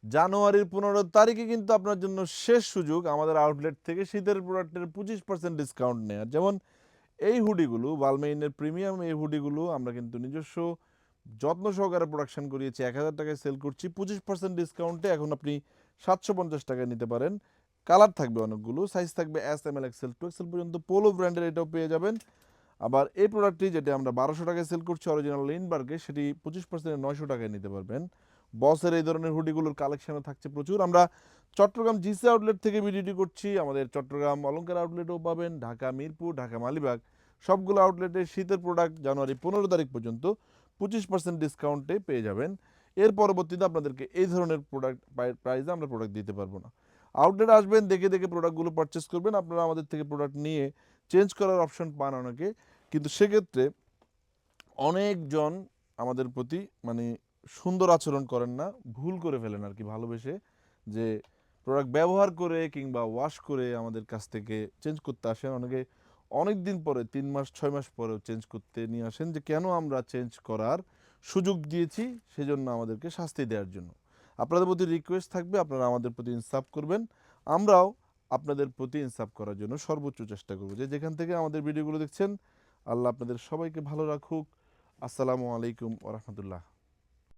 জানুয়ারির 15 তারিখে কিন্তু আপনার জন্য শেষ সুযোগ আমাদের আউটলেট থেকে শীতের প্রোডাক্টের 25% ডিসকাউন্ট নেওয়ার। যেমন এই হুডিগুলো বালমেইনের প্রিমিয়াম এই হুডিগুলো আমরা কিন্তু নিজস্ব যত্ন সহকারে প্রোডাকশন করিয়েছি ১,০০০ টাকায় সেল করছি 25% ডিসকাউন্টে। এখন আপনি ৭৫০ টাকায় নিতে পারেন। কালার থাকবে অনেকগুলো, সাইজ থাকবে S M L XL 2 XL পর্যন্ত। পোলো ব্র্যান্ডের এটাও পেয়ে যাবেন। আবার এই প্রোডাক্টটি যেটা আমরা ১২০০ টাকায় সেল করছি অরিজিনাল লিনবার্গে, সেটি 25% ৯০০ টাকায় নিতে পারবেন। বসের এই ধরনের হুডিগুলোর কালেকশনও থাকছে প্রচুর। আমরা চট্টগ্রাম জিসি আউটলেট থেকে ভিডিওটি করছি। আমাদের চট্টগ্রাম অলংকার আউটলেটেও পাবেন, ঢাকা মিরপুর, ঢাকা মালিবাগ সবগুলো আউটলেটে শীতের প্রোডাক্ট জানুয়ারি 15 তারিখ পর্যন্ত 25% ডিসকাউন্টে পেয়ে যাবেন। এর পরবর্তীতে আপনাদেরকে এই ধরনের প্রোডাক্ট প্রাইসে আমরা প্রোডাক্ট দিতে পারবো না। আউটলেট আসবেন, দেখে দেখে প্রোডাক্টগুলো পারচেস করবেন। আপনারা আমাদের থেকে প্রোডাক্ট নিয়ে চেঞ্জ করার অপশন পান অনেকে, কিন্তু সেক্ষেত্রে অনেকজন আমাদের প্রতি মানে সুন্দর আচরণ করেন না, ভুল করে ফেলেন আর কি ভালোবেসে, যে প্রোডাক্ট ব্যবহার করে কিংবা ওয়াশ করে আমাদের কাছ থেকে চেঞ্জ করতে আসেন অনেকে। অনেক দিন পরে 3 মাস 6 মাস পরেও চেঞ্জ করতে নিয়ে আসেন, যে কেন আমরা চেঞ্জ করার সুযোগ দিয়েছি সেজন্য আমাদেরকে শাস্তি দেওয়ার জন্য। আপনাদের প্রতি রিকোয়েস্ট থাকবে আপনারা আমাদের প্রতি ইনসাফ করবেন। আমরাও আপনাদের প্রতি ইনসাফ করার জন্য সর্বোচ্চ চেষ্টা করব। যে যেখান থেকে আমাদের ভিডিওগুলো দেখছেন, আল্লাহ আপনাদের সবাইকে ভালো রাখুক। আসসালামু আলাইকুম ওয়া রাহমাতুল্লাহ।